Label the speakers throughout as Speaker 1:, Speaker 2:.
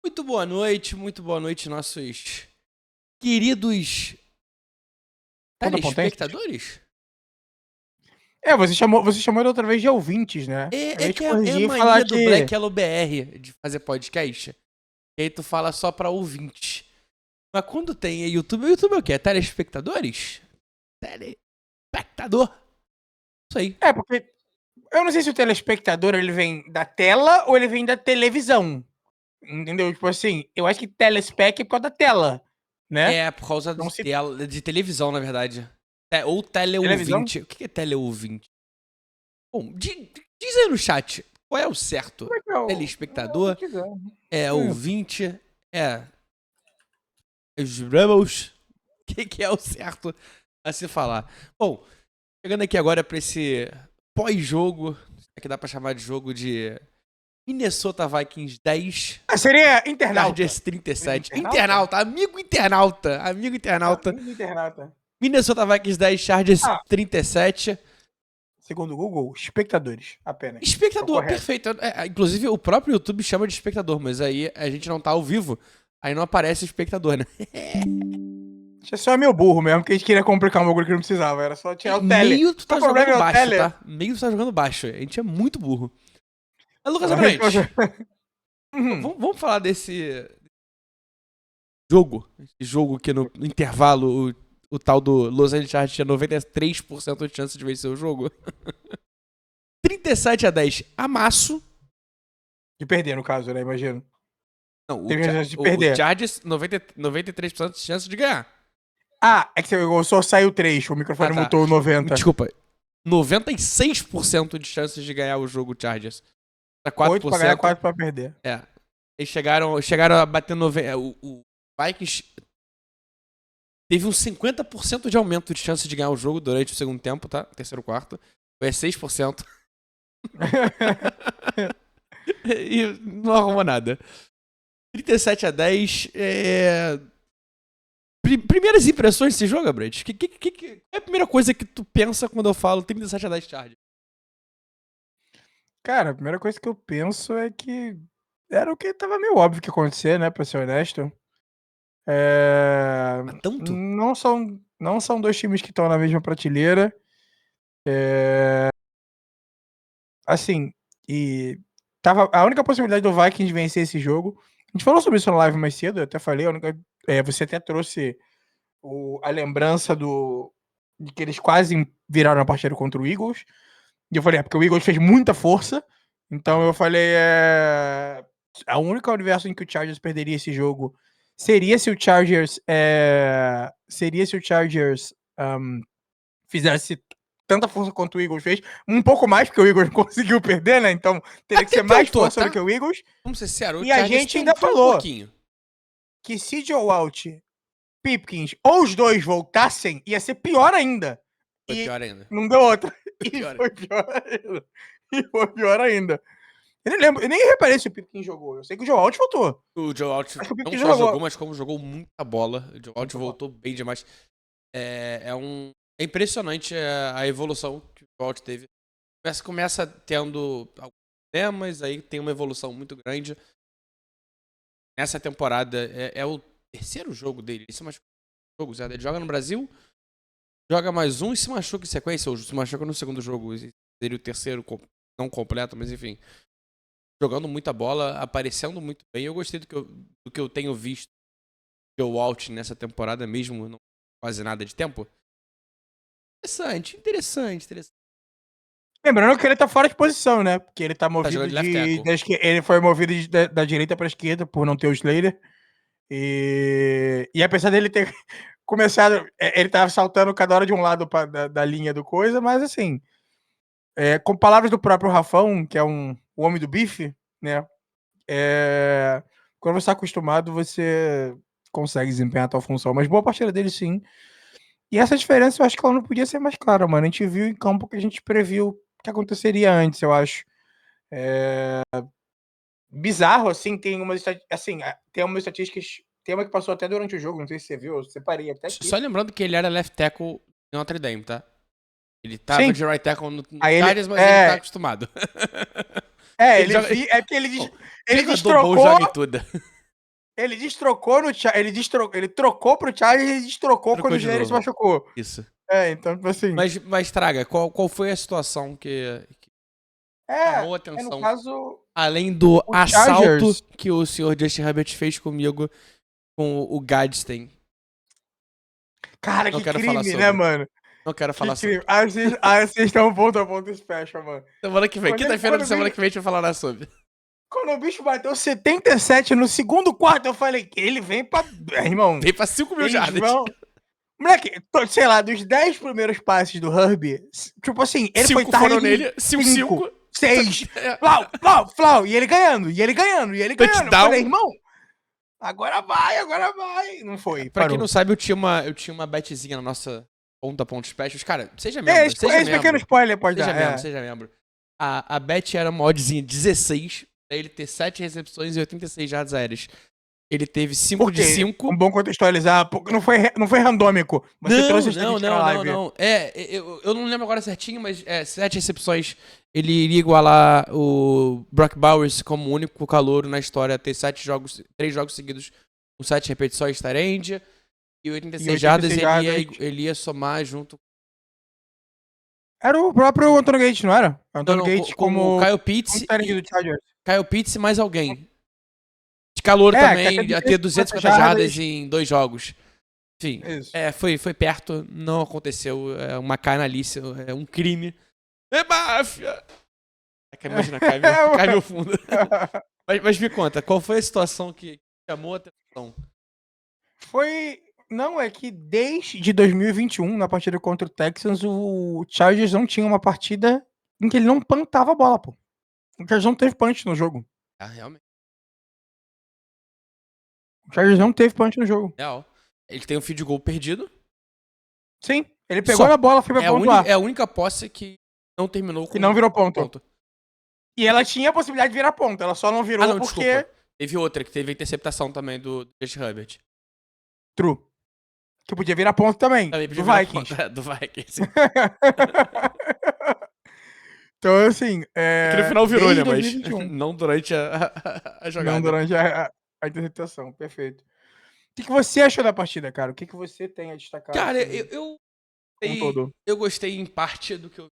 Speaker 1: Muito boa noite, nossos queridos telespectadores.
Speaker 2: Você chamou ele outra vez de ouvintes, né?
Speaker 1: É,
Speaker 2: Eu
Speaker 1: é
Speaker 2: ia te
Speaker 1: que é a
Speaker 2: corrigir e
Speaker 1: mania
Speaker 2: falar
Speaker 1: do
Speaker 2: que...
Speaker 1: Black Yellow BR de fazer podcast. E aí tu fala só pra ouvintes. Mas quando tem YouTube, o YouTube é o quê? É telespectadores? Telespectador. Isso aí.
Speaker 2: É, porque eu não sei se o telespectador ele vem da tela ou ele vem da televisão. Entendeu? Tipo assim, eu acho que telespec é por causa da tela, né?
Speaker 1: É por causa
Speaker 2: Então
Speaker 1: de,
Speaker 2: se
Speaker 1: de televisão, na verdade. Ou
Speaker 2: televisão...
Speaker 1: teleouvinte. O que é teleouvinte? Bom, diz aí no chat. Qual é o certo?
Speaker 2: Como é que é o...
Speaker 1: Telespectador?
Speaker 2: quiser.
Speaker 1: É ouvinte? É os Rebels? O que é o certo a se falar? Bom, chegando aqui agora pra esse pós-jogo, que dá pra chamar de jogo de Minnesota Vikings 10,
Speaker 2: Seria internauta.
Speaker 1: Chargers 37. Internauta, amigo internauta, amigo internauta.
Speaker 2: Internauta.
Speaker 1: Minnesota Vikings 10, Chargers
Speaker 2: Ah,
Speaker 1: 37.
Speaker 2: segundo o Google, espectadores apenas. Tô
Speaker 1: Espectador,
Speaker 2: correto.
Speaker 1: perfeito. Inclusive, o próprio YouTube chama de espectador, mas aí a gente não tá ao vivo, aí não aparece o espectador, né?
Speaker 2: Isso é só meu burro mesmo, que a gente queria complicar um bagulho que não precisava. Era só tirar o tele.
Speaker 1: Meio tu
Speaker 2: Só
Speaker 1: tá
Speaker 2: o problema
Speaker 1: jogando
Speaker 2: é o
Speaker 1: baixo,
Speaker 2: tele.
Speaker 1: tá? Meio tu tá jogando baixo. A gente é muito burro. Mas, Lucas
Speaker 2: Realmente,
Speaker 1: Abrantes,
Speaker 2: Uhum.
Speaker 1: vamos falar desse jogo. Esse jogo que no intervalo o tal do Los Angeles Chargers tinha 93% de chance de vencer o jogo. 37-10, amasso.
Speaker 2: De perder, no caso, né? Imagino.
Speaker 1: Não,
Speaker 2: Teve chance de
Speaker 1: o
Speaker 2: perder.
Speaker 1: Chargers, 93% de chance de ganhar.
Speaker 2: Ah, é que você só saiu 3, o microfone
Speaker 1: Tá.
Speaker 2: mutou 90.
Speaker 1: Desculpa. 96% de chances de ganhar o jogo Chargers. Tá
Speaker 2: 8 pra ganhar,
Speaker 1: 4%.
Speaker 2: 4 pra perder.
Speaker 1: É. Eles chegaram a bater 90. O Vikings teve um 50% de aumento de chance de ganhar o jogo durante o segundo tempo, tá? Terceiro quarto. Foi 6%. E não arrumou nada. 37-10. Primeiras impressões desse jogo, Brad? Qual é a primeira coisa que tu pensa quando eu falo 37-10 Chargers?
Speaker 2: Cara, a primeira coisa que eu penso é que era o que tava meio óbvio que ia acontecer, né? Pra ser honesto.
Speaker 1: Mas tanto?
Speaker 2: Não são dois times que estão na mesma prateleira. Assim, e tava a única possibilidade do Vikings vencer esse jogo. A gente falou sobre isso na live mais cedo, eu até falei, você até trouxe a lembrança de que eles quase viraram a partida contra o Eagles. E eu falei, porque o Eagles fez muita força. Então eu falei, a única universo em que o Chargers perderia esse jogo seria se o Chargers fizesse tanta força quanto o Eagles fez, um pouco mais, porque o Eagles conseguiu perder, né? Então teria que ser mais força
Speaker 1: tá?
Speaker 2: do que o Eagles.
Speaker 1: Vamos ser sinceros, o
Speaker 2: E a
Speaker 1: Chargers
Speaker 2: gente ainda
Speaker 1: tentou um
Speaker 2: falou
Speaker 1: pouquinho.
Speaker 2: que se Joe Alt, Pipkins ou os dois voltassem, ia ser pior ainda.
Speaker 1: Foi
Speaker 2: E
Speaker 1: pior ainda.
Speaker 2: não deu outra.
Speaker 1: Foi
Speaker 2: Foi pior ainda. Eu nem reparei se o Pipkins jogou. Eu sei que o Joe Alt voltou.
Speaker 1: O Joe Alt
Speaker 2: Acho que o
Speaker 1: não
Speaker 2: Pipkins
Speaker 1: só
Speaker 2: jogou.
Speaker 1: jogou, mas como jogou muita bola. O Joe Alt voltou bem demais. É impressionante a evolução que o Joe Alt teve. Começa tendo alguns problemas, aí tem uma evolução muito grande. Nessa temporada é o terceiro jogo dele. Ele se machucou em jogos. Ele joga no Brasil, joga mais um e se machuca em sequência. Ou se machuca no segundo jogo. Seria o terceiro, não completo, mas enfim. Jogando muita bola, aparecendo muito bem. Eu gostei do que eu tenho visto do Joe Alt nessa temporada, mesmo não quase nada de tempo. Interessante.
Speaker 2: Lembrando que ele tá fora de posição, né? Porque ele tá movido
Speaker 1: jogando de left tackle.
Speaker 2: ele foi movido da direita pra esquerda por não ter o Slater. E apesar dele ter começado. Ele tava saltando cada hora de um lado da linha do coisa, mas assim. Com palavras do próprio Rafão, que é o homem do bife, né? Quando você tá acostumado, você consegue desempenhar a tal função. Mas boa partida dele, sim. E essa diferença eu acho que ela não podia ser mais clara, mano. A gente viu em campo que a gente previu que aconteceria antes, eu acho. Bizarro, assim, tem umas estatísticas. Tem uma que passou até durante o jogo, não sei se você viu, eu separei até aqui.
Speaker 1: Só lembrando que ele era left tackle em Notre Dame, tá? Ele tava
Speaker 2: Sim.
Speaker 1: de right tackle no
Speaker 2: Aí
Speaker 1: Chargers, mas ele tá acostumado.
Speaker 2: É porque ele
Speaker 1: Jogador bom
Speaker 2: destrocou.
Speaker 1: joga em tudo.
Speaker 2: Ele destrocou no ele trocou pro Chargers e destrocou
Speaker 1: Trocou
Speaker 2: quando o
Speaker 1: de
Speaker 2: Jair se
Speaker 1: novo.
Speaker 2: machucou.
Speaker 1: Isso.
Speaker 2: Então, tipo assim.
Speaker 1: Mas Traga, qual foi a situação que chamou a
Speaker 2: No
Speaker 1: atenção?
Speaker 2: caso,
Speaker 1: Além do
Speaker 2: o
Speaker 1: assalto
Speaker 2: Chargers.
Speaker 1: que o senhor Justin Herbert fez comigo com o Gadsden.
Speaker 2: Cara,
Speaker 1: Não
Speaker 2: que
Speaker 1: quero falar
Speaker 2: crime, né,
Speaker 1: sobre.
Speaker 2: mano?
Speaker 1: Não quero
Speaker 2: Que
Speaker 1: falar sobre.
Speaker 2: crime. Assistam um ponto a ponto special, mano.
Speaker 1: Semana que vem. Quinta-feira da semana que vem a gente vai falar sobre.
Speaker 2: Quando o bicho bateu 77 no segundo quarto, eu falei, ele vem pra. Irmão.
Speaker 1: Vem pra 5 mil
Speaker 2: Eles
Speaker 1: jardas.
Speaker 2: vão. Moleque, sei lá, dos 10 primeiros passes do Herbie, tipo assim, ele foi
Speaker 1: 5
Speaker 2: tarde
Speaker 1: foram
Speaker 2: de
Speaker 1: nele, 5.
Speaker 2: 6.
Speaker 1: É.
Speaker 2: Flau, flau, flau. E ele ganhando, e ele ganhando, e ele ganhando. Eu
Speaker 1: Touchdown.
Speaker 2: falei, irmão, agora vai. Não foi,
Speaker 1: Pra
Speaker 2: parou.
Speaker 1: quem não sabe, eu tinha uma betzinha na nossa ponta specials. Cara, seja membro, seja
Speaker 2: Esse
Speaker 1: membro.
Speaker 2: pequeno spoiler pode
Speaker 1: Seja
Speaker 2: dar.
Speaker 1: membro, seja membro. A bet era uma oddzinha 16, pra ele ter 7 recepções e 86 jardas aéreas. Ele teve 5 de 5.
Speaker 2: Um bom contextualizar, não foi randômico. Você trouxe a estatística na live.
Speaker 1: Não. Eu não lembro agora certinho, mas 7 recepções. Ele iria igualar o Brock Bowers como o único calouro na história a ter 3 jogos seguidos com 7 repetições tarend. E 86 jardas ele ia somar junto.
Speaker 2: Era o próprio Antônio Gates, não era? Antônio Gates
Speaker 1: como o Kyle Pitts. Kyle Pitts e mais alguém. De calor também, ia ter 250 jardas em 2 jogos. Enfim, foi perto, não aconteceu. É uma canalice, é um crime. É máfia! Imagina, cai meu fundo. mas me conta, qual foi a situação que chamou a atenção?
Speaker 2: Não, é que desde 2021, na partida contra o Texans, o Chargers não tinha uma partida em que ele não plantava a bola, pô. O Chargers não teve punch no jogo.
Speaker 1: Realmente.
Speaker 2: O Chargers não teve punch no jogo.
Speaker 1: Real. Ele tem um field goal perdido.
Speaker 2: Sim, ele pegou na bola, foi pra pontuar.
Speaker 1: É a única posse que não terminou com...
Speaker 2: Que não virou ponto. E ela tinha a possibilidade de virar ponto, ela só não virou porque...
Speaker 1: Desculpa. Teve outra, que teve a interceptação também do Justin Herbert.
Speaker 2: True. Que podia virar ponto também do Vikings.
Speaker 1: Do Vikings.
Speaker 2: Então, assim...
Speaker 1: que no final virou, né? Mas
Speaker 2: 2021.
Speaker 1: não durante a jogada.
Speaker 2: Não durante a interceptação, perfeito. O que você achou da partida, cara? O que você tem a destacar?
Speaker 1: Cara,
Speaker 2: assim,
Speaker 1: eu gostei em parte do que eu vi.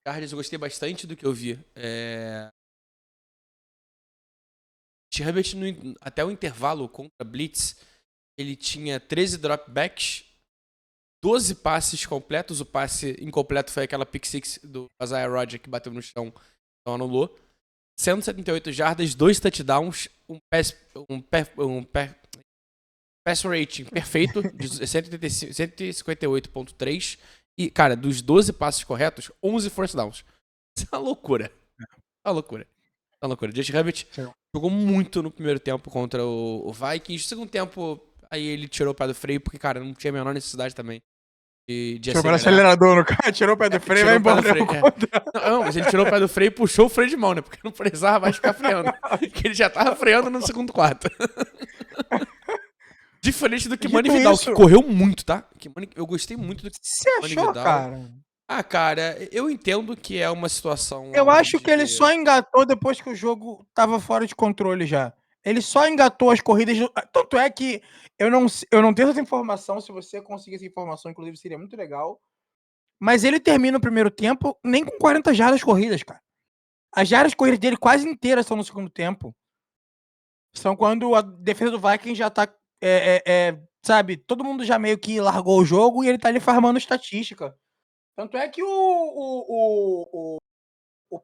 Speaker 1: Chargers, eu gostei bastante do que eu vi. Herbert, até o intervalo contra Blitz, ele tinha 13 dropbacks, 12 passes completos. O passe incompleto foi aquela pick six do Isaiah Rodgers que bateu no chão, então anulou. 178 jardas, 2 touchdowns, um pass rating perfeito de 158.3. E, cara, dos 12 passes corretos, 11 force downs. Isso é uma loucura. Justin Herbert jogou muito no primeiro tempo contra o Vikings. No segundo tempo, aí ele tirou o pé do freio, porque, cara, não tinha a menor necessidade também de
Speaker 2: tirou o acelerador no cara, tirou o pé do freio e vai embora.
Speaker 1: Não, mas ele tirou o pé do freio e puxou o freio de mão, né? Porque não precisava mais ficar freando. Porque ele já tava freando no segundo quarto. Diferente do que Manny Vidal, que correu muito, tá? Eu gostei muito do que
Speaker 2: você achou, Vidal. Cara?
Speaker 1: Cara, eu entendo que é uma situação...
Speaker 2: Eu acho que ele só engatou depois que o jogo tava fora de controle já. Ele só engatou as corridas... Tanto é que eu não tenho essa informação. Se você conseguir essa informação, inclusive, seria muito legal. Mas ele termina o primeiro tempo nem com 40 jardas corridas, cara. As jardas corridas dele quase inteiras são no segundo tempo. São quando a defesa do Vikings já tá... sabe, todo mundo já meio que largou o jogo e ele tá ali farmando estatística. Tanto é que o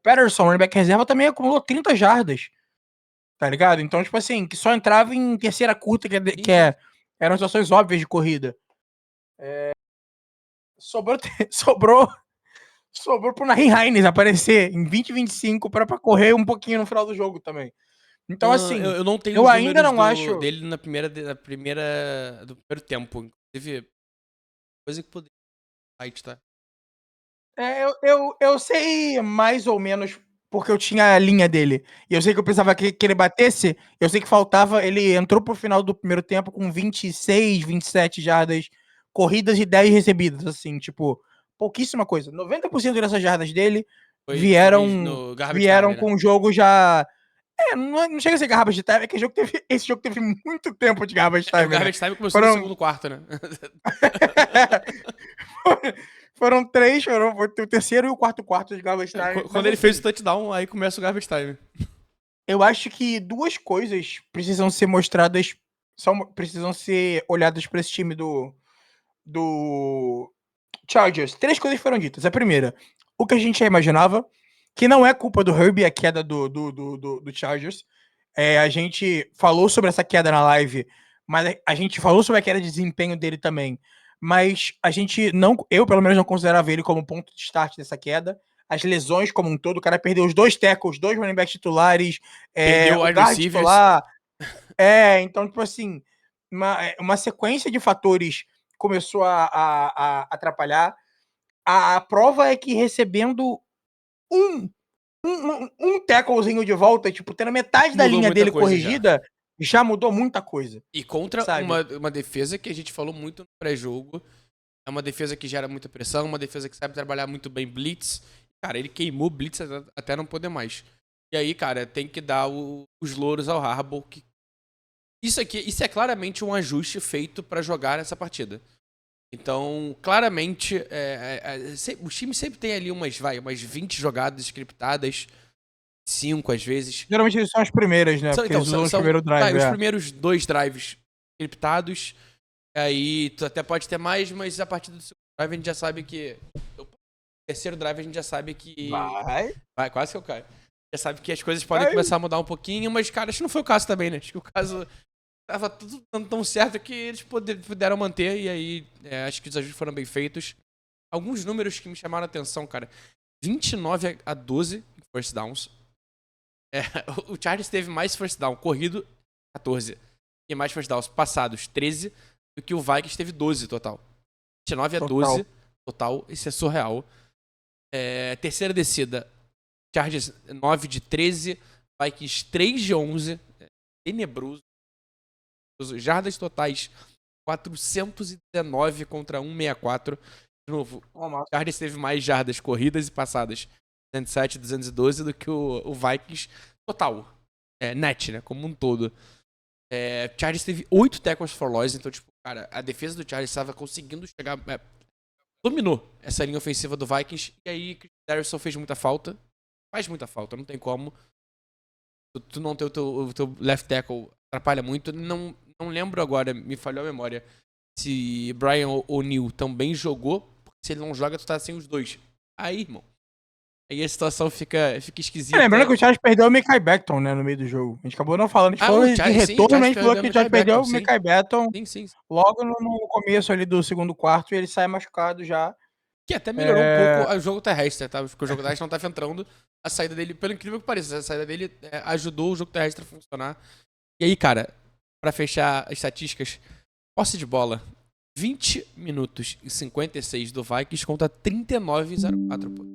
Speaker 2: Patterson, running back reserva, também acumulou 30 jardas. Tá ligado? Então, tipo assim, que só entrava em terceira curta, eram situações óbvias de corrida. Sobrou pro Nahin Hines aparecer em 20-25 pra correr um pouquinho no final do jogo também. Então, assim,
Speaker 1: eu não tenho
Speaker 2: eu ainda não acho
Speaker 1: dele do primeiro tempo. Inclusive, coisa que poderia tá?
Speaker 2: Eu sei mais ou menos porque eu tinha a linha dele. E eu sei que eu pensava que ele batesse. Eu sei que faltava. Ele entrou pro final do primeiro tempo com 26, 27 jardas corridas e 10 recebidas. Assim, tipo, pouquíssima coisa. 90% dessas jardas dele vieram
Speaker 1: time,
Speaker 2: com o jogo já. Não chega a ser garbage time, é que esse jogo teve muito tempo de garbage time,
Speaker 1: O garbage time começou
Speaker 2: Foram-
Speaker 1: no segundo quarto, né?
Speaker 2: Foram três, foi o terceiro e o quarto de garbage time.
Speaker 1: Quando ele fez o touchdown, aí começa o garbage time.
Speaker 2: Eu acho que duas coisas precisam ser mostradas, precisam ser olhadas para esse time do Chargers. Três coisas foram ditas. A primeira, o que a gente já imaginava, que não é culpa do Herbie a queda do Chargers. A gente falou sobre essa queda na live, mas a gente falou sobre a queda de desempenho dele também. Mas a gente não, eu pelo menos não considerava ele como ponto de start dessa queda. As lesões como um todo, o cara perdeu os dois tackles, dois running backs titulares,
Speaker 1: Perdeu
Speaker 2: o
Speaker 1: wide
Speaker 2: guard
Speaker 1: receivers.
Speaker 2: titular. Então, tipo assim, uma sequência de fatores começou a atrapalhar. A prova é que recebendo um tacklezinho de volta, tipo, tendo metade da
Speaker 1: Mudou
Speaker 2: linha
Speaker 1: muita
Speaker 2: dele
Speaker 1: coisa
Speaker 2: corrigida, já mudou muita coisa.
Speaker 1: E contra
Speaker 2: Sabe?
Speaker 1: uma defesa que a gente falou muito no pré-jogo. É uma defesa que gera muita pressão, uma defesa que sabe trabalhar muito bem blitz. Cara, ele queimou blitz até não poder mais. E aí, cara, tem que dar os louros ao Harbaugh. Isso é claramente um ajuste feito pra jogar nessa partida. Então, claramente, os times sempre tem ali umas 20 jogadas scriptadas, 5 às vezes.
Speaker 2: Geralmente são as primeiras, né? Porque eles usam o primeiro drive.
Speaker 1: Os primeiros 2 drives scriptados. Aí tu até pode ter mais, mas a partir do segundo drive a gente já sabe que. O terceiro drive a gente já sabe que. Vai, quase que eu caio. Já sabe que as coisas podem começar a mudar um pouquinho, mas, cara, acho que não foi o caso também, né? Acho que o caso tava tudo dando tão certo que eles puderam manter, e aí acho que os ajustes foram bem feitos. Alguns números que me chamaram a atenção, cara. 29-12 em first downs. O Chargers teve mais first down corrido, 14. E mais first downs passados, 13. Do que o Vikings teve 12 total. 29-12 total. Isso é surreal. Terceira descida, Chargers 9-13. Vikings 3-11. Tenebroso. Jardas totais 419 contra 164. De novo, o Chargers teve mais jardas corridas e passadas 207, 212 do que o Vikings total. Net, né? Como um todo. Chargers teve 8 tackles for loss, então, tipo, cara, a defesa do Chargers estava conseguindo chegar. Dominou essa linha ofensiva do Vikings. E aí, Chris Harrison fez muita falta. Faz muita falta, não tem como. Tu não ter o teu left tackle atrapalha muito. Não lembro agora, me falhou a memória, se Brian O'Neill também jogou. Porque se ele não joga, tu tá sem os dois. Aí, irmão. Aí a situação fica esquisita.
Speaker 2: Lembrando que o Chargers perdeu o Mekhi Becton, né, no meio do jogo. A gente acabou não falando, a gente falou de retorno, mas a gente falou que o Chargers perdeu o Mekhi Becton logo no começo ali do segundo quarto e ele sai machucado já.
Speaker 1: Que até melhorou um pouco o jogo terrestre, tá? Porque o jogo terrestre não tá entrando. A saída dele, pelo incrível que pareça, a saída dele ajudou o jogo terrestre a funcionar. E aí, cara, pra fechar as estatísticas, posse de bola, 20 minutos e 56 do Vikings contra 39-04, pô.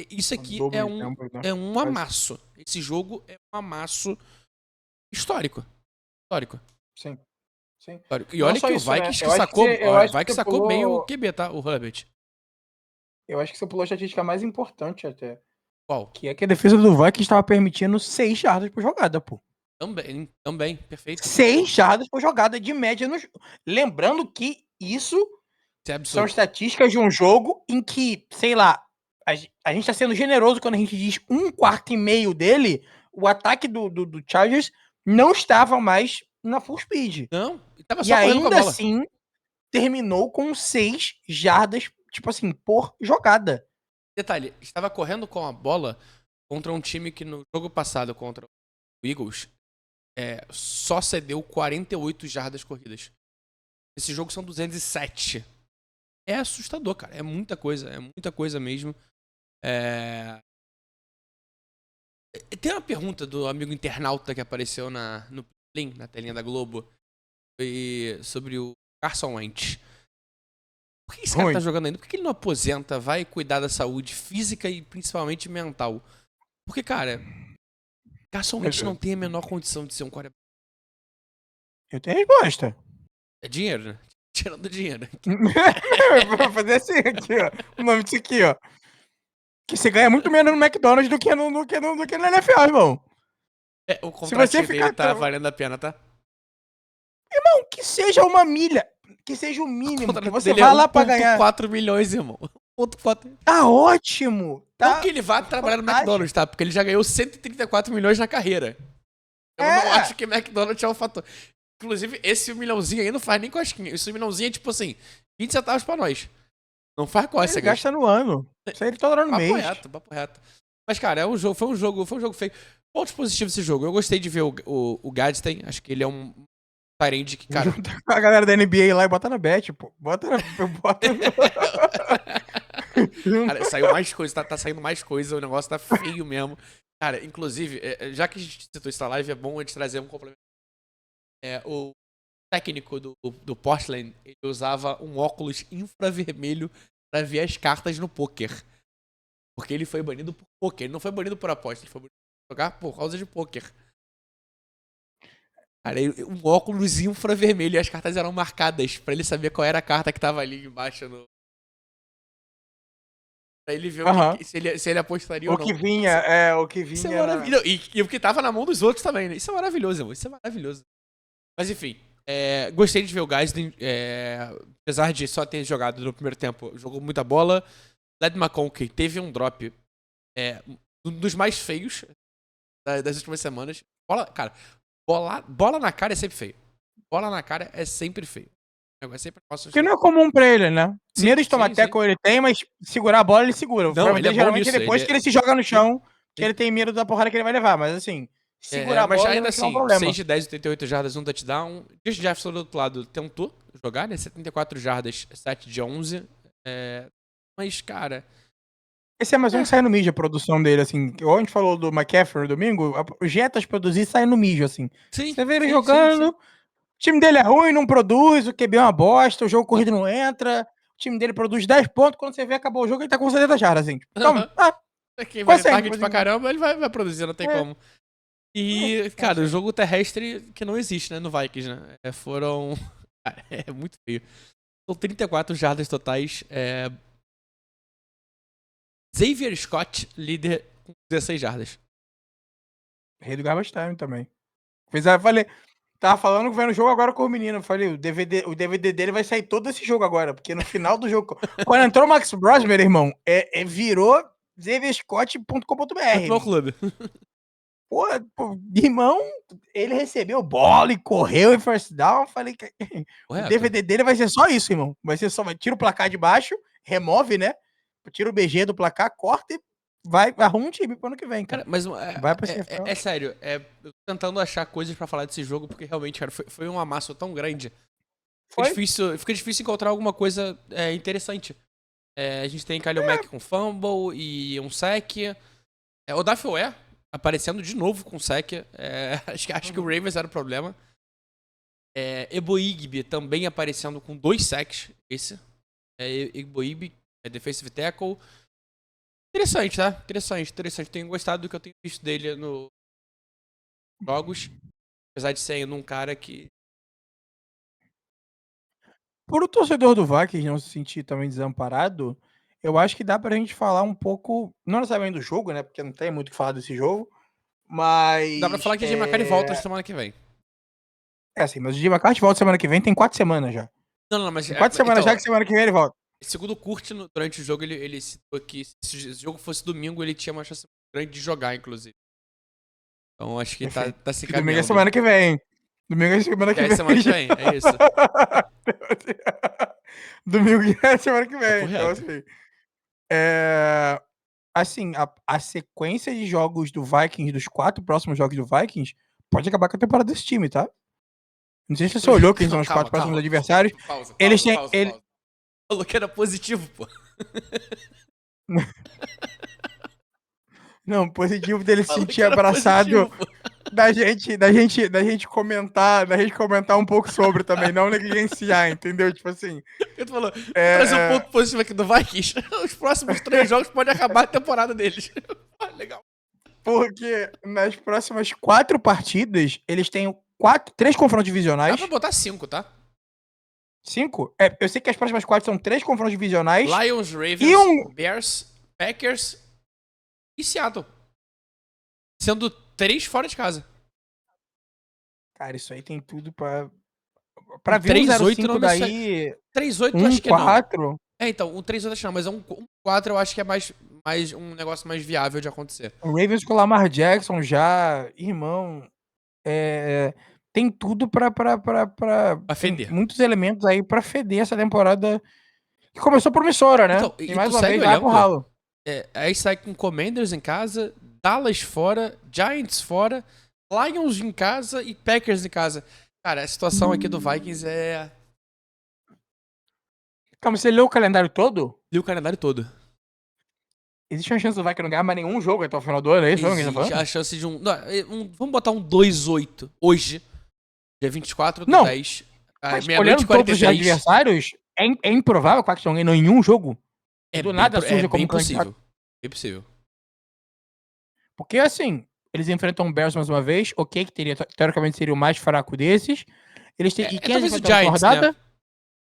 Speaker 1: Isso aqui é um amasso. Esse jogo é um amasso histórico.
Speaker 2: Sim.
Speaker 1: Histórico. E olha que o Vikings sacou bem o QB, tá? O Herbert.
Speaker 2: Eu acho que você pulou a estatística mais importante até.
Speaker 1: Qual?
Speaker 2: Que é que a defesa do Vikings estava permitindo 6 jardas por jogada, pô.
Speaker 1: Também, perfeito.
Speaker 2: 6 jardas por jogada de média. Lembrando que isso são estatísticas de um jogo em que, sei lá, a gente tá sendo generoso quando a gente diz 1/4 dele, o ataque do Chargers não estava mais na full speed.
Speaker 1: Não, tava
Speaker 2: só
Speaker 1: e
Speaker 2: ainda assim terminou com 6 jardas, tipo assim, por jogada.
Speaker 1: Detalhe, estava correndo com a bola contra um time que no jogo passado contra o Eagles só cedeu 48 jardas corridas. Esse jogo são 207. É assustador, cara. É muita coisa mesmo. Tem uma pergunta do amigo internauta que apareceu no link, na telinha da Globo, sobre o Carson Wentz. Por que esse cara tá jogando ainda? Por que ele não aposenta, vai cuidar da saúde física e principalmente mental? Porque, cara, Carson Wentz não tem a menor condição de ser um quarterback.
Speaker 2: Eu tenho a resposta.
Speaker 1: É dinheiro, né? Tirando dinheiro.
Speaker 2: Vou fazer assim aqui, ó. O nome disso aqui, ó. Que você ganha muito menos no McDonald's do que na NFL, irmão.
Speaker 1: O
Speaker 2: Se você
Speaker 1: contratinho dele
Speaker 2: ficar
Speaker 1: tá valendo a pena, tá?
Speaker 2: Não, que seja uma milha. Que seja o
Speaker 1: O
Speaker 2: mínimo. Que
Speaker 1: contrato
Speaker 2: você
Speaker 1: dele é
Speaker 2: vá lá pra ganhar.
Speaker 1: 1,4 milhões, irmão. 1,4.
Speaker 2: Tá ótimo.
Speaker 1: Não que
Speaker 2: Tá
Speaker 1: ele vá trabalhar no
Speaker 2: fantástico.
Speaker 1: McDonald's, tá? Porque ele já ganhou 134 milhões na carreira. Eu não acho que McDonald's é um fator. Inclusive, esse milhãozinho aí não faz nem cosquinha. Esse milhãozinho é tipo assim, 20 centavos pra nós. Não faz
Speaker 2: Ele
Speaker 1: cócegas.
Speaker 2: gasta no ano. Isso aí ele toda hora no
Speaker 1: Papo
Speaker 2: mês.
Speaker 1: reto, papo reto. Mas, cara, foi um jogo feio. Pontos positivos desse jogo. Eu gostei de ver o Gadsden. Acho que ele é um Tyrande que, cara.
Speaker 2: Junta com a galera da NBA lá e bota na bet, pô. Bota na. Bota
Speaker 1: Cara, saiu mais coisa, tá saindo mais coisa, o negócio tá feio mesmo. Cara, inclusive, já que a gente citou isso na live, é bom a gente trazer um complemento. O técnico do Portland, ele usava um óculos infravermelho pra ver as cartas no poker. Porque ele foi banido por poker. Ele não foi banido por aposta, ele foi banido por jogar por causa de poker. Cara, um óculos infravermelho e as cartas eram marcadas pra ele saber qual era a carta que tava ali embaixo no. Pra ele ver se ele apostaria ou
Speaker 2: O
Speaker 1: não.
Speaker 2: que vinha, o que
Speaker 1: Isso é
Speaker 2: vinha.
Speaker 1: maravilhoso. E o que tava na mão dos outros também, né? Isso é maravilhoso, irmão. Isso é maravilhoso. Mas enfim, gostei de ver o Gadsden. Apesar de só ter jogado no primeiro tempo, jogou muita bola. Led McConkey teve um drop um dos mais feios das últimas semanas. Cara, bola na cara é sempre feio. Bola na cara é sempre feio. É sempre
Speaker 2: Que não é comum pra ele, né?
Speaker 1: Sim,
Speaker 2: Medo de tomar
Speaker 1: sim.
Speaker 2: teco ele tem, mas segurar a bola ele segura. O
Speaker 1: Não,
Speaker 2: problema
Speaker 1: ele é
Speaker 2: dele
Speaker 1: bom
Speaker 2: geralmente é
Speaker 1: nisso,
Speaker 2: depois que ele se joga no chão, que
Speaker 1: sim.
Speaker 2: ele tem medo da porrada que ele vai levar. Mas assim, segurar a
Speaker 1: mas
Speaker 2: bola
Speaker 1: ainda
Speaker 2: não é um
Speaker 1: assim,
Speaker 2: problema.
Speaker 1: 6 de 10, 88 jardas, 1 touchdown. Josh Jefferson do outro lado tentou jogar, né? 74 jardas, 7 de 11. Mas, cara...
Speaker 2: Esse é mais um que sai no mídia, a produção dele, assim. Igual a gente falou do McCaffrey no domingo, os Jetas produzir sai no mídia, assim.
Speaker 1: Sim,
Speaker 2: Você vê ele
Speaker 1: sim.
Speaker 2: jogando, o time dele é ruim, não produz, o QB é uma bosta, o jogo corrido não entra, o time dele produz 10 pontos, quando você vê, acabou o jogo, ele tá com 70 jardas, assim. Toma,
Speaker 1: Quem vai
Speaker 2: consegue.
Speaker 1: target pra caramba, ele vai produzir, não tem como. E, cara, o jogo terrestre que não existe, né, no Vikings, né? Foram... Cara, é muito feio. São 34 jardas totais. Xavier Scott, líder com 16 jardas.
Speaker 2: Rei do Garbage Time também. Falei, tava falando que vai no jogo agora com o menino. Eu falei, o DVD dele vai sair todo esse jogo agora, porque no final do jogo, quando entrou o Max Bros, meu irmão, virou xavierscott.com.br.
Speaker 1: Meu clube.
Speaker 2: Pô, irmão, ele recebeu bola e correu em first down. Falei que o DVD dele vai ser só isso, irmão. Vai ser só, tira o placar de baixo, remove, né? Tira o BG do placar, corta e arruma um time pro ano que vem, cara.
Speaker 1: Mas
Speaker 2: vai pra CFL.
Speaker 1: é sério, eu tô tentando achar coisas pra falar desse jogo, porque realmente, cara, foi um amasso tão grande. Fica difícil encontrar alguma coisa interessante. A gente tem Kyle Mack com fumble e um sack. O Dafoe aparecendo de novo com sack. Acho que o Ravens era o problema. Ebo Igby também aparecendo com 2 sacks. Esse. Ebo Igby, defensive tackle. Interessante, tá? Interessante. Tenho gostado do que eu tenho visto dele nos jogos. Apesar de ser ainda um cara que...
Speaker 2: Por o torcedor do Vikings não se sentir também desamparado, eu acho que dá pra gente falar um pouco, não necessariamente do jogo, né? Porque não tem muito o que falar desse jogo, mas.
Speaker 1: Dá pra falar que o Jay McCarthy volta semana que vem.
Speaker 2: Assim, mas o Jim McCarthy volta semana que vem, tem 4 semanas já.
Speaker 1: Não, mas...
Speaker 2: Tem 4 semanas já que semana que vem ele volta.
Speaker 1: Segundo o Kurt, durante o jogo, ele citou que se o jogo fosse domingo, ele tinha uma chance grande de jogar, inclusive. Então acho que tá se encaminhando.
Speaker 2: Domingo é semana que vem. Domingo é semana que vem.
Speaker 1: Semana que vem, é isso.
Speaker 2: Domingo é semana que vem.
Speaker 1: Então,
Speaker 2: assim, a sequência de jogos do Vikings, dos 4 próximos jogos do Vikings, pode acabar com a temporada desse time, tá? Não sei se você olhou quem são os 4 próximos adversários.
Speaker 1: Pausa.
Speaker 2: Eles têm.
Speaker 1: Falou que era positivo, pô.
Speaker 2: Não, positivo dele se sentir abraçado. Da gente comentar um pouco sobre também, não negligenciar, entendeu? Tipo assim.
Speaker 1: Eu tô falando, trazer um ponto positivo aqui do Vikings. Os próximos 3 jogos podem acabar a temporada deles. Legal.
Speaker 2: Porque nas próximas 4 partidas, eles têm 3 confrontos divisionais.
Speaker 1: Dá pra botar 5, tá?
Speaker 2: 5? Eu sei que as próximas 4 são 3 confrontos divisionais.
Speaker 1: Lions, Ravens, Bears, Packers e Seattle. Sendo 3 fora de casa.
Speaker 2: Cara, isso aí tem tudo pra
Speaker 1: Um
Speaker 2: vir um
Speaker 1: 3-8 não
Speaker 2: 0-5
Speaker 1: necessariamente.
Speaker 2: daí,
Speaker 1: 3-8 acho que não.
Speaker 2: 1-4.
Speaker 1: Então, um 3-8 acho que não, mas um 4 eu acho que é mais um negócio mais viável de acontecer.
Speaker 2: O Ravens com o Lamar Jackson já, irmão, tem tudo
Speaker 1: Pra
Speaker 2: tem
Speaker 1: feder.
Speaker 2: muitos elementos aí pra feder essa temporada que começou promissora, né?
Speaker 1: Então,
Speaker 2: E
Speaker 1: e
Speaker 2: mais
Speaker 1: tu
Speaker 2: uma
Speaker 1: segue
Speaker 2: vez vai pro
Speaker 1: olhando,
Speaker 2: ralo.
Speaker 1: aí sai com Commanders em casa, Dallas fora, Giants fora, Lions em casa e Packers em casa. Cara, a situação aqui do Vikings é.
Speaker 2: Calma, você leu o calendário todo?
Speaker 1: Li o calendário todo.
Speaker 2: Existe uma chance do Vikings não ganhar mais nenhum jogo até o final do ano, é isso mesmo que a gente tá
Speaker 1: Existe a
Speaker 2: falando?
Speaker 1: chance de um. Não, vamos botar um 2-8 hoje, dia 24 do
Speaker 2: Não,
Speaker 1: 10,
Speaker 2: mas
Speaker 1: meia-noite e
Speaker 2: olhando todos os
Speaker 1: 43.
Speaker 2: adversários, é improvável que o Vikings não ganhe nenhum jogo. E
Speaker 1: É
Speaker 2: do
Speaker 1: bem,
Speaker 2: nada
Speaker 1: é
Speaker 2: surge
Speaker 1: bem
Speaker 2: como candidato.
Speaker 1: possível. Bem possível.
Speaker 2: Porque assim, eles enfrentam o Bears mais uma vez, ok, que teria, teoricamente seria o mais fraco desses. E quem eles
Speaker 1: Talvez o
Speaker 2: enfrentaram na última
Speaker 1: Giants, né?
Speaker 2: rodada?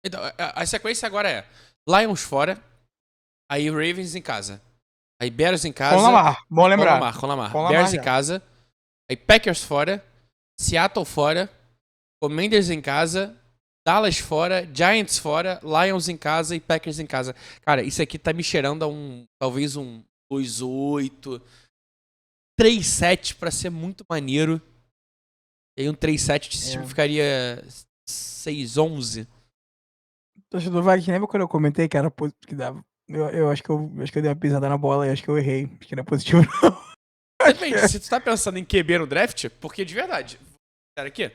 Speaker 1: Então, a sequência agora é Lions fora, aí Ravens em casa. Aí Bears em
Speaker 2: Com
Speaker 1: casa.
Speaker 2: Lamar, bom
Speaker 1: Com
Speaker 2: lembrar.
Speaker 1: Lamar, com Lamar.
Speaker 2: Com Lamar
Speaker 1: Bears em
Speaker 2: já.
Speaker 1: casa. Aí Packers fora. Seattle fora. Commanders em casa. Dallas fora. Giants fora. Lions em casa e Packers em casa. Cara, isso aqui tá me cheirando a talvez um 2-8. 3-7 pra ser muito maneiro. E aí um 3-7 desse time ficaria 6-11.
Speaker 2: Torcedor Vikings, lembra quando eu comentei que era que dava? Eu acho que eu dei uma pisada na bola e acho que eu errei. Acho que não é positivo, não.
Speaker 1: Depende, se tu tá pensando em QB no draft, porque de verdade, sério aqui,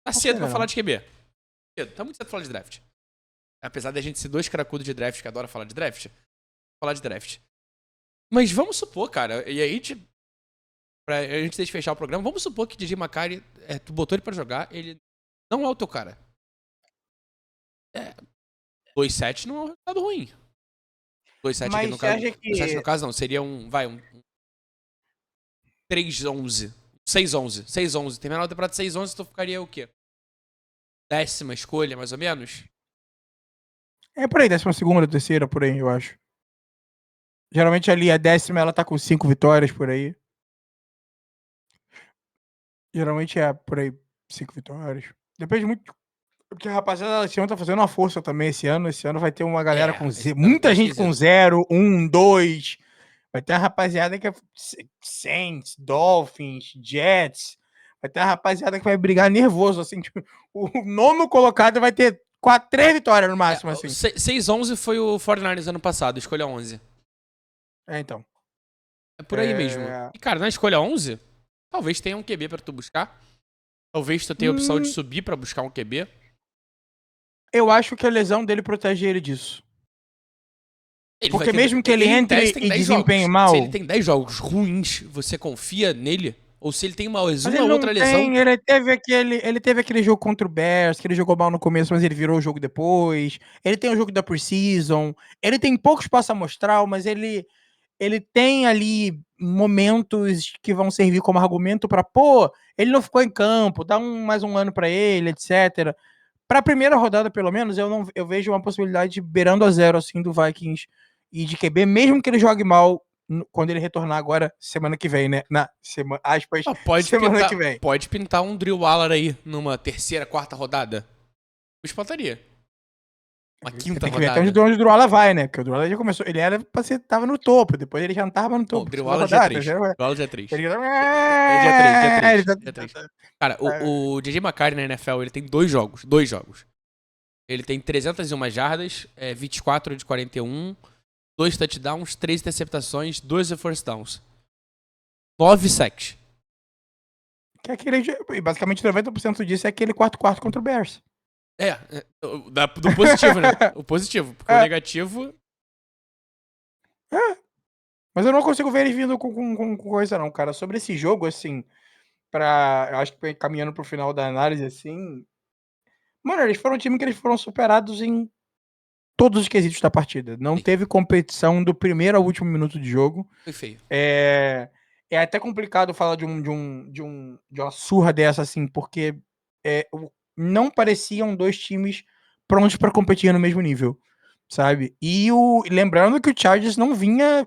Speaker 1: tá cedo pra falar de QB. Cedo, tá muito cedo pra falar de draft. Apesar da gente ser dois cracudos de draft que adora falar de draft, falar de draft. Mas vamos supor, cara, e aí, pra antes de fechar o programa, vamos supor que DJ McCarthy, tu botou ele pra jogar, ele não é o teu cara. 2-7 não é um resultado ruim. 2-7 aqui
Speaker 2: Mas
Speaker 1: no
Speaker 2: você
Speaker 1: caso.
Speaker 2: acha
Speaker 1: 2-7 no
Speaker 2: que.
Speaker 1: caso não, seria um 3-11. 6-11. 6-11. Terminar a temporada 6-11, tu ficaria o quê? 10ª escolha, mais ou menos?
Speaker 2: É por aí, 12ª, terceira, por aí, eu acho. Geralmente ali a 10ª ela tá com 5 vitórias por aí. Geralmente é por aí, 5 vitórias. Depende muito. Porque a rapaziada esse ano tá fazendo uma força também esse ano. Esse ano vai ter uma galera com
Speaker 1: Esse
Speaker 2: zero.
Speaker 1: ano tá
Speaker 2: Muita gente com
Speaker 1: esquisito.
Speaker 2: 0, 1, 2. Vai ter a rapaziada que é Saints, Dolphins, Jets. Vai ter a rapaziada que vai brigar nervoso, assim. Tipo, o nono colocado vai ter 3 vitórias no máximo, assim.
Speaker 1: 6-11 foi o 49ers ano passado, escolha 11.
Speaker 2: Então.
Speaker 1: É por aí mesmo. E, cara, na escolha 11, talvez tenha um QB pra tu buscar. Talvez tu tenha a opção de subir pra buscar um QB.
Speaker 2: Eu acho que a lesão dele protege ele disso. Porque
Speaker 1: Ter,
Speaker 2: mesmo que ele
Speaker 1: em
Speaker 2: entre
Speaker 1: tese, tem
Speaker 2: e
Speaker 1: 10
Speaker 2: desempenhe
Speaker 1: jogos. Se ele
Speaker 2: mal.
Speaker 1: tem 10 jogos ruins, você confia nele? Ou se ele tem mais
Speaker 2: Mas
Speaker 1: uma
Speaker 2: ele não
Speaker 1: outra lesão?
Speaker 2: tem, ele teve aquele jogo contra o Bears, que ele jogou mal no começo, mas ele virou o jogo depois. Ele tem o jogo da Preseason. Ele tem pouco espaço amostral, mas ele tem ali momentos que vão servir como argumento para, pô, ele não ficou em campo, dá mais um ano para ele, etc. Para a primeira rodada, pelo menos, eu vejo uma possibilidade beirando a zero assim do Vikings e de QB, mesmo que ele jogue mal quando ele retornar agora semana que vem, né? Na semana, aspas, semana que vem.
Speaker 1: Pode pintar um Drew Waller aí numa terceira, quarta rodada. Eu espantaria. Uma quinta
Speaker 2: Tem que ver até onde
Speaker 1: rodada.
Speaker 2: o Druala vai, né? Porque o Druala já começou. Ele era pra ser, tava no topo, depois ele já não tava no
Speaker 1: O
Speaker 2: topo.
Speaker 1: Drew
Speaker 2: Segunda
Speaker 1: Waller dia
Speaker 2: rodada.
Speaker 1: 3.
Speaker 2: Já,
Speaker 1: Drew Waller dia 3.
Speaker 2: ele,
Speaker 1: É dia 3, dia 3.
Speaker 2: ele
Speaker 1: Dia 3. Cara, o DJ McCarthy na NFL, ele tem dois jogos. Ele tem 301 jardas, 24 de 41, 2 touchdowns, 3 interceptações, 12 first downs. 9 sacks.
Speaker 2: que é aquele, basicamente 90% disso é aquele quarto contra o Bears.
Speaker 1: Do positivo, né? O positivo. Porque o negativo.
Speaker 2: Mas eu não consigo ver ele vindo com coisa, não, cara. Sobre esse jogo, assim, eu acho que caminhando pro final da análise, assim. Mano, eles foram um time que eles foram superados em todos os quesitos da partida. Não
Speaker 1: Sim.
Speaker 2: teve competição do primeiro ao último minuto de jogo.
Speaker 1: Foi feio.
Speaker 2: É até complicado falar de uma surra dessa, assim, porque não pareciam dois times prontos para competir no mesmo nível, sabe? E lembrando que o Chargers não vinha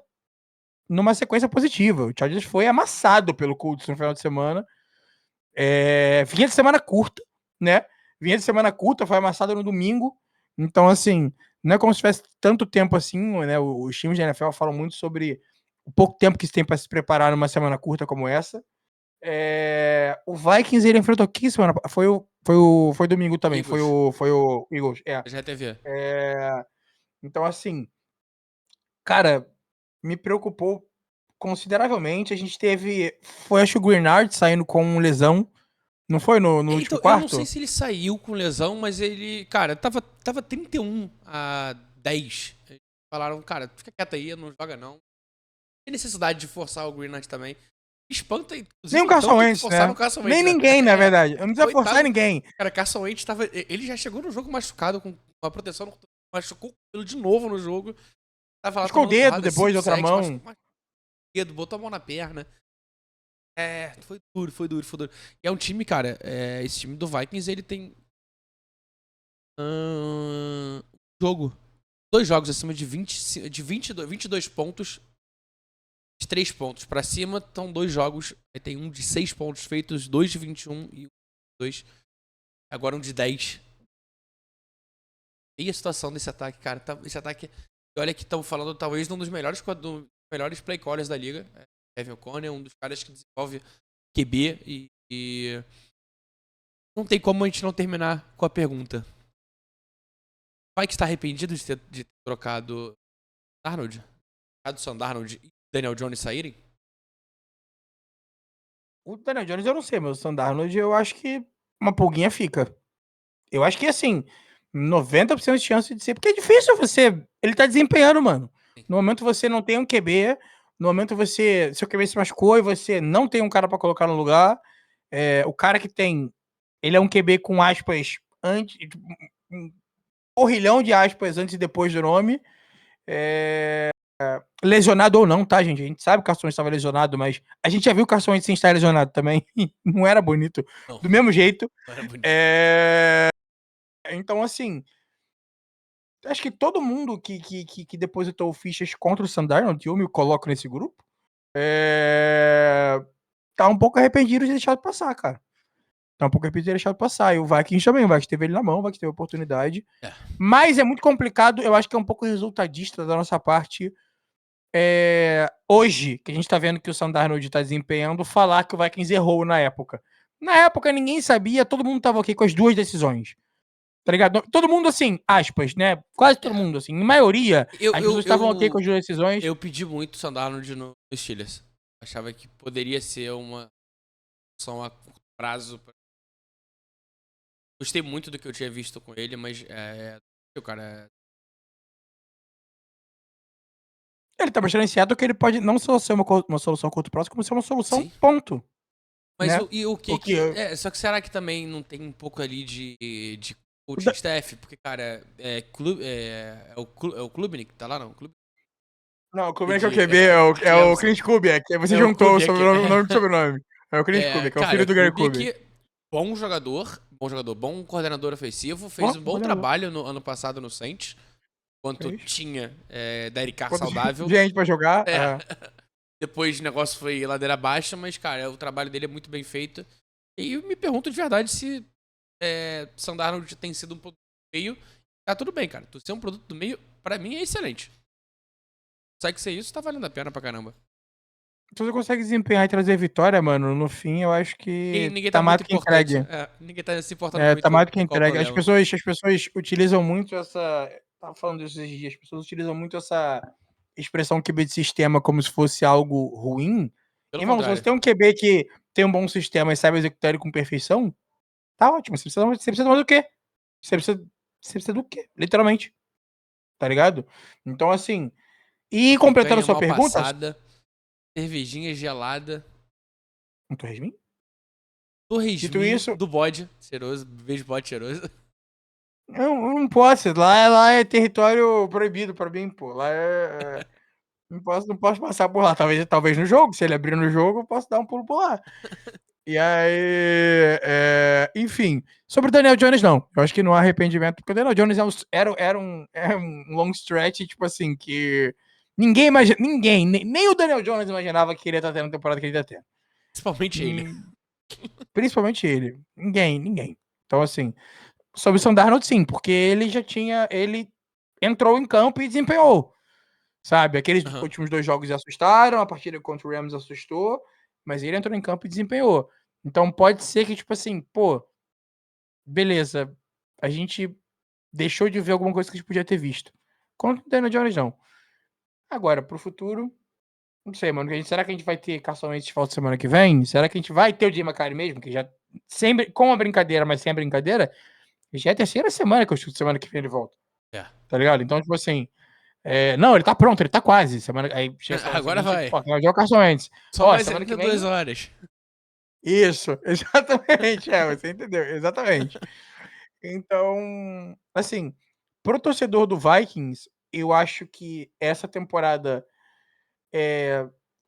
Speaker 2: numa sequência positiva. O Chargers foi amassado pelo Colts no final de semana. Vinha de semana curta, né? Vinha de semana curta, foi amassada no domingo. Então, assim, não é como se tivesse tanto tempo assim, né? Os times da NFL falam muito sobre o pouco tempo que se tem para se preparar numa semana curta como essa. O Vikings, ele enfrentou que semana? Foi domingo também, foi
Speaker 1: Eagles,
Speaker 2: o Eagles.
Speaker 1: já TV.
Speaker 2: Então, assim, cara, me preocupou consideravelmente. A gente teve. Foi, acho que o Greenard saindo com lesão. Não foi no último
Speaker 1: Então, eu não sei
Speaker 2: quarto?
Speaker 1: se ele saiu com lesão, mas ele, cara, tava 31-10. Eles falaram, cara, fica quieto aí, não joga não. Tem necessidade de forçar o Greenland também. Espanta,
Speaker 2: Nem
Speaker 1: inclusive,
Speaker 2: o
Speaker 1: o
Speaker 2: Carson
Speaker 1: tanto que
Speaker 2: Wentz,
Speaker 1: forçaram
Speaker 2: né?
Speaker 1: o Carson
Speaker 2: Nem
Speaker 1: Wentz, né?
Speaker 2: ninguém, na verdade. Não precisa forçar
Speaker 1: Coitado.
Speaker 2: ninguém.
Speaker 1: Cara, Carson Wentz tava. Ele já chegou no jogo machucado, com a proteção, machucou o cabelo de novo no jogo. Tava lá
Speaker 2: Machucou o
Speaker 1: tomando
Speaker 2: dedo
Speaker 1: porrada,
Speaker 2: depois
Speaker 1: 5
Speaker 2: da outra
Speaker 1: sets,
Speaker 2: mão.
Speaker 1: machucou o dedo, botou a mão na perna. Foi duro, foi duro, foi duro. E é um time, cara, esse time do Vikings, ele tem jogo. 2 jogos acima de 22 pontos. De 3 pontos pra cima, estão 2 jogos. Aí tem um de 6 pontos feitos, 2 de 21 e um de 2. Agora um de 10. E a situação desse ataque, cara? Esse ataque. Olha que estamos falando talvez de um dos melhores play callers da liga. Kevin O'Connor é um dos caras que desenvolve QB e não tem como a gente não terminar com a pergunta. Vai que está arrependido de ter trocado Darnold? Trocado Sam Darnold e Daniel Jones saírem?
Speaker 2: O Daniel Jones eu não sei, mas o Sam Darnold eu acho que uma pulguinha fica. Eu acho que, assim, 90% de chance de ser. Porque é difícil você. Ele tá desempenhando, mano.
Speaker 1: Sim.
Speaker 2: No momento você não tem um QB, no momento você. Seu QB se machucou e você não tem um cara pra colocar no lugar. O cara que tem. Ele é um QB com aspas antes. Um porrilhão de aspas antes e depois do nome. Lesionado ou não, tá, gente? A gente sabe que o Carson estava lesionado, mas a gente já viu o Carson sem estar lesionado também. Não era bonito.
Speaker 1: Não,
Speaker 2: Do mesmo jeito.
Speaker 1: não era bonito.
Speaker 2: Então, assim, acho que todo mundo que depositou fichas contra o Sam Darnold, eu me coloco nesse grupo, tá um pouco arrependido de deixar passar, cara. Tá um pouco arrependido de deixar passar. E o Vikings também, o Vikings teve ele na mão, o Vikings teve a oportunidade. Mas é muito complicado, eu acho que é um pouco resultadista da nossa parte. Hoje, que a gente tá vendo que o Sam Darnold tá desempenhando, falar que o Vikings errou na época. Na época ninguém sabia, todo mundo tava ok com as duas decisões. Tá ligado? Todo mundo, assim, aspas, né? Quase todo mundo, assim. Em maioria,
Speaker 1: Eu,
Speaker 2: as
Speaker 1: eu,
Speaker 2: pessoas estavam ok com
Speaker 1: eu,
Speaker 2: as duas decisões.
Speaker 1: eu pedi muito o Sam Darnold no Steelers. Achava que poderia ser uma solução a curto prazo. Gostei muito do que eu tinha visto com ele, mas o cara.
Speaker 2: Ele tá mostrando iniciado que ele pode não só ser uma solução a curto prazo, como ser uma solução
Speaker 1: Sim.
Speaker 2: ponto.
Speaker 1: Mas
Speaker 2: Né?
Speaker 1: o que
Speaker 2: O que eu-
Speaker 1: só que será que também não tem um pouco ali de coaching staff? Porque, cara, é o Klubnik que tá lá, não?
Speaker 2: Não, como é que é o
Speaker 1: De,
Speaker 2: QB? É o
Speaker 1: Clemson.
Speaker 2: Clint Kubiak. Você
Speaker 1: É o
Speaker 2: juntou
Speaker 1: Kubiak.
Speaker 2: o nome do sobrenome. É o Clint Kubiak, é o
Speaker 1: Cara,
Speaker 2: filho
Speaker 1: o
Speaker 2: do Gary Kubiak.
Speaker 1: Kubiak, bom jogador, bom coordenador ofensivo,
Speaker 2: Bom,
Speaker 1: fez um bom trabalho no ano passado no Saints, enquanto
Speaker 2: fez.
Speaker 1: tinha Derek Carr
Speaker 2: Quanto
Speaker 1: saudável.
Speaker 2: gente pra jogar.
Speaker 1: É. Depois o negócio foi ladeira baixa, mas, cara, o trabalho dele é muito bem feito. E eu me pergunto de verdade se Sam Darnold tem sido um produto do meio. Tá tudo bem, cara. Tu ser um produto do meio, pra mim, é excelente. Consegue ser isso, tá valendo a pena pra caramba.
Speaker 2: Se você consegue desempenhar e trazer vitória, mano, no fim eu acho
Speaker 1: E
Speaker 2: que
Speaker 1: ninguém tá
Speaker 2: tá mais
Speaker 1: muito
Speaker 2: do que
Speaker 1: importante.
Speaker 2: entregue.
Speaker 1: Ninguém tá se importando
Speaker 2: Tá mais
Speaker 1: muito
Speaker 2: do que
Speaker 1: com qual o
Speaker 2: entregue. As
Speaker 1: problema.
Speaker 2: pessoas utilizam muito essa. Tava falando disso esses dias. As pessoas utilizam muito essa expressão QB de sistema como se fosse algo ruim.
Speaker 1: Pelo
Speaker 2: Irmão, se você
Speaker 1: contrário.
Speaker 2: tem um QB que tem um bom sistema e sabe executar ele com perfeição, tá ótimo. Você precisa mais do quê? Você precisa do quê? Literalmente. Tá ligado? Então, assim. E
Speaker 1: Uma
Speaker 2: completando a
Speaker 1: picanha
Speaker 2: sua
Speaker 1: mal
Speaker 2: pergunta.
Speaker 1: passada, cervejinha gelada,
Speaker 2: Não tô resmin? Dito
Speaker 1: torresminho
Speaker 2: isso,
Speaker 1: do bode cheiroso, beijo bode cheiroso.
Speaker 2: eu não posso. Lá é território proibido pra mim, pô. Lá não posso passar por lá. Talvez no jogo. Se ele abrir no jogo, eu posso dar um pulo por lá. E aí, enfim, sobre o Daniel Jones, não. Eu acho que não há arrependimento, porque o Daniel Jones era um long stretch, tipo assim, que ninguém imagina, nem o Daniel Jones imaginava que ele ia estar tendo a temporada que ele ia ter.
Speaker 1: Principalmente ele.
Speaker 2: Principalmente ele. Ninguém. Então, assim, sobre o Sam Darnold, sim, porque ele já tinha. Ele entrou em campo e desempenhou. Sabe? Aqueles
Speaker 1: Aham.
Speaker 2: últimos 2 jogos assustaram, a partida contra o Rams assustou, mas ele entrou em campo e desempenhou. Então pode ser que, tipo assim, pô, beleza, a gente deixou de ver alguma coisa que a gente podia ter visto. Contra o Daniel Jones, não. Agora, pro futuro, não sei, mano. Será que a gente vai ter Carson Wentz de volta semana que vem? Será que a gente vai ter o Jay McCarthy mesmo? Que já, sempre, com a brincadeira, mas sem a brincadeira, já é a terceira semana que eu chuto semana que vem ele volta.
Speaker 1: É.
Speaker 2: Tá ligado? Então, tipo assim, não, ele tá pronto, ele tá quase. Aí chega semana
Speaker 1: Agora
Speaker 2: seguinte,
Speaker 1: vai.
Speaker 2: pô, vai jogar o Carson Wentz.
Speaker 1: Só
Speaker 2: Ó,
Speaker 1: mais
Speaker 2: semana que
Speaker 1: 72
Speaker 2: vem.
Speaker 1: horas.
Speaker 2: Isso, exatamente. Você entendeu, exatamente. Então, assim, pro torcedor do Vikings, eu acho que essa temporada,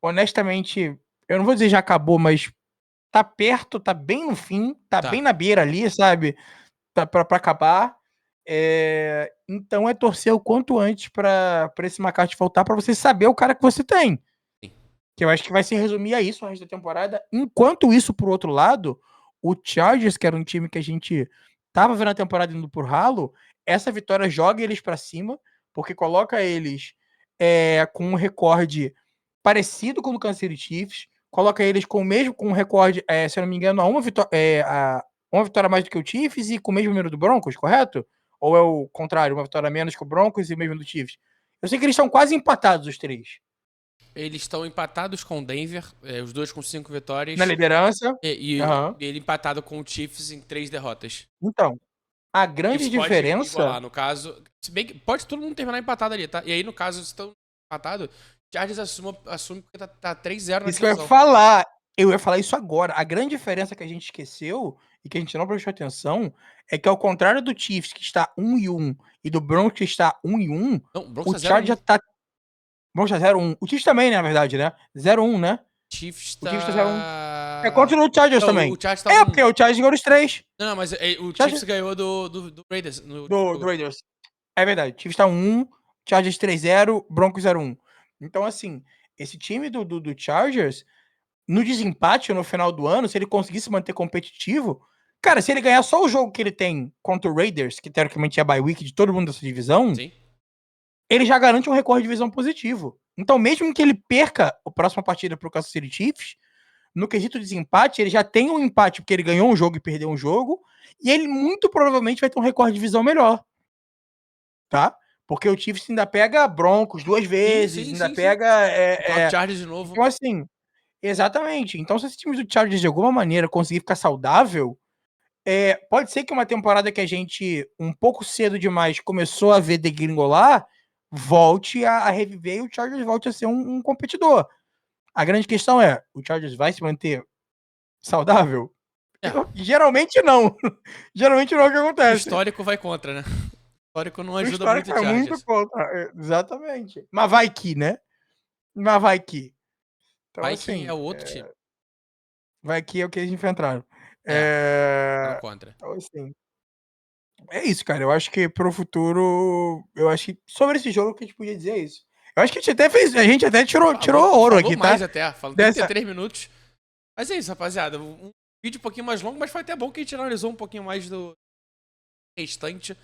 Speaker 2: honestamente, eu não vou dizer já acabou, mas tá perto, tá bem no fim, tá bem
Speaker 1: Tá.
Speaker 2: na beira ali, sabe? Tá pra acabar. Então é torcer o quanto antes pra esse McCarthy voltar, pra você saber o cara que você tem.
Speaker 1: Sim.
Speaker 2: Que eu acho que vai se resumir a isso o resto da temporada. Enquanto isso, por outro lado, o Chargers, que era um time que a gente tava vendo a temporada indo por ralo, essa vitória joga eles pra cima, porque coloca eles com um recorde parecido com o do Kansas City Chiefs, coloca eles com o mesmo com um recorde, se eu não me engano, uma vitória a mais do que o Chiefs e com o mesmo número do Broncos, correto? Ou é o contrário, uma vitória a menos que o Broncos e o mesmo do Chiefs? Eu sei que eles estão quase empatados, os três,
Speaker 1: Eles estão empatados com o Denver, os dois com 5
Speaker 2: na
Speaker 1: vitórias.
Speaker 2: liderança.
Speaker 1: E
Speaker 2: Aham.
Speaker 1: ele empatado com o Chiefs em 3 derrotas.
Speaker 2: Então, a
Speaker 1: O
Speaker 2: grande
Speaker 1: Chiefs pode
Speaker 2: diferença.
Speaker 1: igualar, no caso. Se bem que pode todo mundo terminar empatado ali, tá? E aí, no caso, se estão empatados, Chargers assume porque tá 3-0 na
Speaker 2: Isso que eu ia
Speaker 1: divisão.
Speaker 2: falar. Eu ia falar isso agora. A grande diferença que a gente esqueceu e que a gente não prestou atenção é que, ao contrário do Chiefs, que está 1-1, e do Broncos, que está 1-1,
Speaker 1: Não, o Broncos
Speaker 2: o
Speaker 1: tá 0-1.
Speaker 2: Chargers tá. Broncos tá 0-1. O Chiefs também, né, na verdade, né? 0-1, né?
Speaker 1: Chiefs
Speaker 2: O Chiefs tá 0-1. É
Speaker 1: tá.
Speaker 2: contra o Chargers
Speaker 1: Não, o
Speaker 2: também.
Speaker 1: Chargers tá
Speaker 2: É,
Speaker 1: 1-1.
Speaker 2: porque o Chargers ganhou os três.
Speaker 1: Não, mas o Chiefs
Speaker 2: Chargers
Speaker 1: ganhou do Raiders no
Speaker 2: do
Speaker 1: jogo.
Speaker 2: Raiders. É verdade. Chiefs tá 1-1, Chargers 3-0, Broncos 0-1. Então, assim, esse time do Chargers, no desempate no final do ano, se ele conseguisse manter competitivo, cara, se ele ganhar só o jogo que ele tem contra o Raiders, que teoricamente é a bye week de todo mundo dessa divisão,
Speaker 1: Sim.
Speaker 2: ele já garante um recorde de divisão positivo. Então, mesmo que ele perca a próxima partida pro Kansas City Chiefs, no quesito desempate, ele já tem um empate porque ele ganhou um jogo e perdeu um jogo, e ele muito provavelmente vai ter um recorde de divisão melhor, tá? Porque o Chiefs ainda pega Broncos 2
Speaker 1: Sim,
Speaker 2: vezes,
Speaker 1: sim,
Speaker 2: ainda
Speaker 1: sim, sim.
Speaker 2: pega.
Speaker 1: O próprio Chargers de novo.
Speaker 2: Então, assim, exatamente. Então, se esse time do Chargers de alguma maneira conseguir ficar saudável, pode ser que uma temporada que a gente, um pouco cedo demais, começou a ver degringolar, volte a reviver e o Chargers volte a ser um competidor. A grande questão é, o Chargers vai se manter saudável?
Speaker 1: É,
Speaker 2: Geralmente não. Geralmente não é o que
Speaker 1: o
Speaker 2: acontece.
Speaker 1: histórico vai contra, né? O histórico não
Speaker 2: O
Speaker 1: ajuda muito
Speaker 2: histórico
Speaker 1: o
Speaker 2: é muito
Speaker 1: Chargers.
Speaker 2: contra. Exatamente. Mas vai que, né? Mas vai que. Então,
Speaker 1: Viking é
Speaker 2: assim,
Speaker 1: o outro time.
Speaker 2: vai que é o que eles enfrentaram.
Speaker 1: É, tá no
Speaker 2: É...
Speaker 1: contra.
Speaker 2: Então, assim, é isso, cara. Eu acho que pro futuro. Eu acho que sobre esse jogo que a gente podia dizer é isso. Eu acho que a gente até fez. A gente até tirou ouro
Speaker 1: Falou
Speaker 2: aqui, tá?
Speaker 1: mais até, falando
Speaker 2: Dessa.
Speaker 1: 33 minutos. Mas é isso, rapaziada. Um vídeo um pouquinho mais longo, mas foi até bom que a gente analisou um pouquinho mais do restante.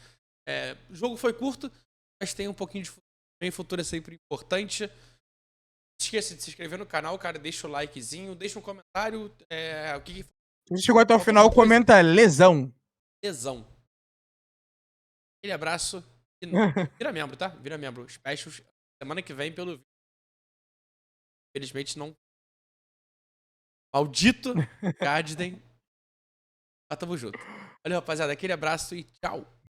Speaker 1: O jogo foi curto, mas tem um pouquinho de futuro. Também futuro é sempre importante. Não esqueça de se inscrever no canal, cara. Deixa o likezinho, deixa um comentário. O que
Speaker 2: A gente chegou até o
Speaker 1: falta alguma
Speaker 2: final,
Speaker 1: coisa?
Speaker 2: comenta lesão.
Speaker 1: Lesão. Aquele abraço. E vira membro, tá? Vira membro. Specials semana que vem pelo vídeo. Infelizmente não. Maldito Garden. Mas tamo junto. Valeu, rapaziada. Aquele abraço e tchau.